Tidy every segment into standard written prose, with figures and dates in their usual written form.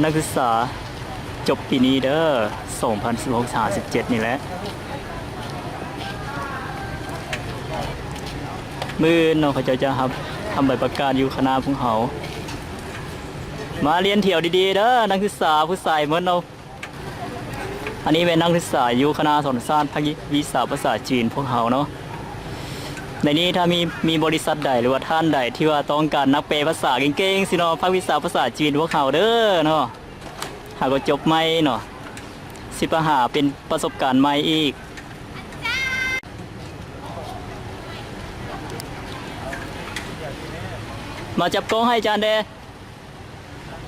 นักศึกษาจบปีนี้เด้อ2016-17นี่แหละมื้อน้องเขาจะครับทำใบประกาศอยู่คณะพวกเขามาเรียนเที่ยวดีๆเด้อนักศึกษาผู้ใส่เหมือนเราอันนี้เป็นนักศึกษาอยู่คณะสอนศาสตร์ภาควิชาภาษาจีนพวกเขาเนาะในนี้ถ้ามีบริษัทใดหรือว่าท่านใดที่ว่าต้องการนักแปลภาษาเก่งๆสิเนาะภาควิชาภาษาจีนพวกเขาเด้อเนาะหากว่าจบใหม่เนาะสิปหาเป็นประสบการณ์ใหม่อีกมาจับกล้องให้อาจารย์เด้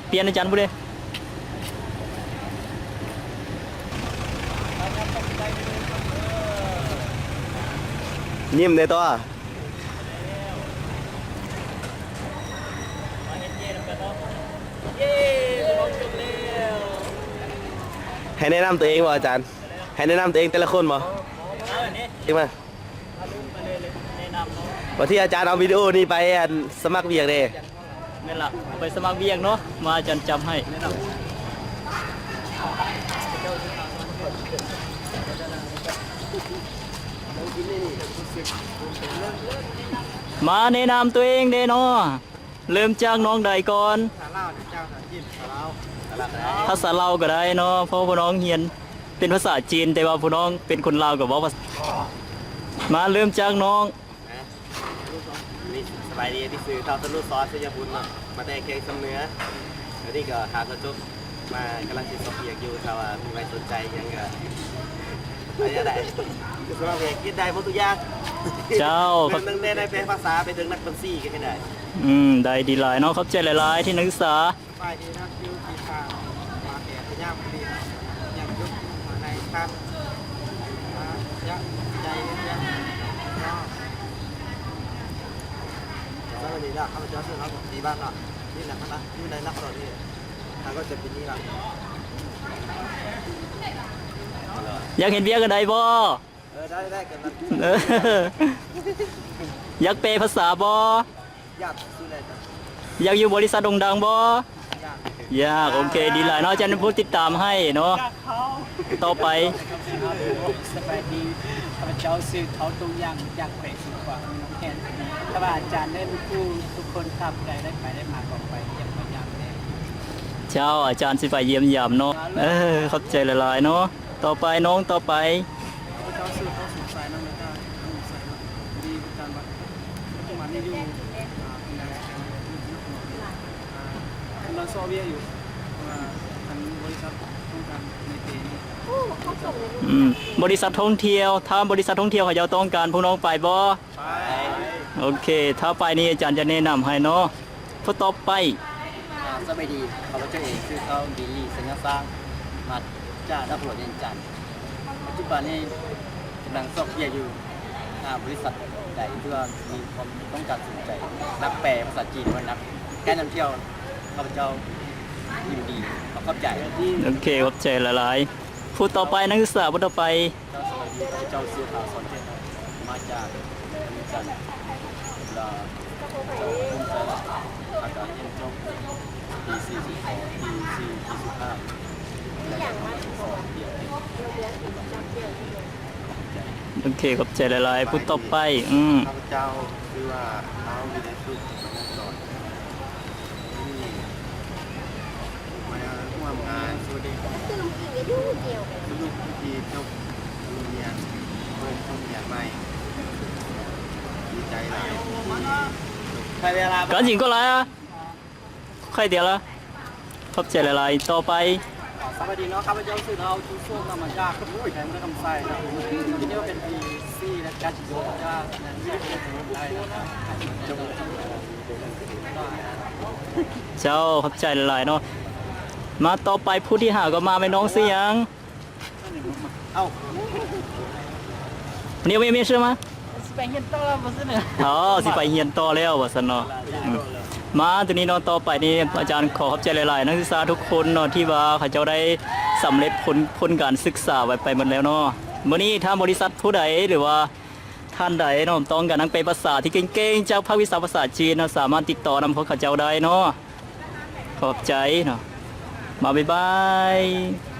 เปลี่ยนอาจารย์บุเด้ยิ้มในตัวให้แนะนำตัวเองบ่อาจารย์ให้แนะนำตัวเองแต่ละคนบ่จริงไหมวันที่อาจารย์เอาวิดีโอนี้ไปสมัครเวียกเด้นี่นล่ะไปสมัครเวียกเนาะมาอาจารย์จำให้มาแนะนำตัวเองเด้เนาะเริ่มจากน้องใดก่อนภาษาลาวก็ได้เนาะเพราะพวกน้องเรียนเป็นภาษาจีนแต่ว่าพวกน้องเป็นคนลาวกับว่ามาเริ่มจากน้องสบายดีที่ซื้อข้าวสลูซอสชัยบุญมาแต่แกงสำเนื้อแล้วนี่ก็หากระจุกมากำลังจะสอบเพียกอยู่ถ้าว่ามีใครสนใจยังก็อะไรได้สมัครเพียกคิดได้หมดทุกอย่างเจ้านึงได้แปลภาษาไปถึงนักบัญชีก็ให้ได้ได้ดีหลายเนาะครับใจหลายๆที่นักศึกษาไปดีนะคิวทีทางมาแก่พยายามดียังยุบมาในท่านยักใจยังสวัสดีล่ะข้าพเจ้าเสือครับดีบ้านล่ะนี่แหละนะนี่ในนักเรานี่ทางก็จะเป็นนี่ล่ะอยากเห็นเวียกันได้บ่ได้กันนะอยากเปภาษาบ่อยากซื้ออะไรจ้ะอยากอยู่บริษัทดังๆบ่อยากโอเคดีหลายเนาะอาจารย์ผู้ติดตามให้เนาะต่อไปสบายดีข้าพเจ้าซื้อเขาตรงอย่างอยากไปสุดกว่าน้องแทนถ้าว่าอาจารย์ได้ทุกคนทำได้ไปได้มาบอกไปยังพยายามแน่เจ้าอาจารย์สิไปเยี่ยมยามเนาะเข้าใจหลายๆเนาะต่อไปน้องต่อไปเจ้าซื้อเขาสุดสายน้ำมันได้น้ำมันใส่ดีการบัตรมานี่อยู่เราซ้อเวียอยู่ทางบริษัทต้องการในปีนี้บริษัทท่องเที่ยวถ้าบริษัทท่องเที่ยวเขาจะต้องการพวกน้องไปบ่ไปโอเคถ้าไปนี่อาจารย์จะแนะนำให้เนาะผู้ต่อไปสบายดีข้าพเจ้าเองคือเขาบิลลี่สัญญาสร้างมาจากนักหัวเรียนจันทร์ปัจจุบันนี้กำลังสอบเรียนอยู่บริษัทใหญ่ที่ว่ามีความต้องการสนใจนักแปลภาษาจีนว่านักการนำเที่ยวข้าพเจ้ายินดีเข้าใจโอเคเข้าใจหลายๆผู้ต่อไปนักศึกษาผู้ต่อไปสวัสดีข้าพเจ้าซื้อข่าวสอนเทศมาจากนิจันทร์เราภูมิใจอาการเรียนจบปี42ปี45โอเคขอบใจหลายๆพูดต่อไปข้าพเจ้าคือว่าเอาวิดีโอสุดสอนนี่มาร่วมงานสวัสดีลูกที่จบโรงเรียนเริ่มต้นเรียนใหม่ดีใจหลายใครเวลา趕緊過來啊快點啦ขอบใจหลายๆต่อไปสวัสดีเนาะข้าพเจ้าสื่อเราทุกช่วงนำมาจากแทนได้คำใส่นะที่นี่ว่าเป็นพีซีและการจิตวิทยาในวิทยาได้เจ้าขอบใจหลายๆเนาะมาต่อไปผู้ที่หาก็มาไม่น้องสิยังนี่ไม่ใช่ไหมสิไปเฮียนต่อแล้วบ่ซั่นน่ะสิไปเฮียนต่อแล้วว่าซั่นเนาะมาตัวนี้เนาะต่อไปนี่อาจารย์ขอขอบใจหลายๆนักศึกษาทุกคนเนาะที่ว่าเขาเจ้าได้สำเร็จผลการศึกษาไว้ไปหมดแล้วเนาะมื้อนี้ถ้าบริษัทผู้ใดหรือว่าท่านใดเนาะต้องการนักแปลภาษาที่เก่งๆจากภาควิชาภาษาจีนเนาะสามารถติดต่อนำพวกเขาเจ้าได้เนาะขอบใจเนาะ มาบ๊ายบาย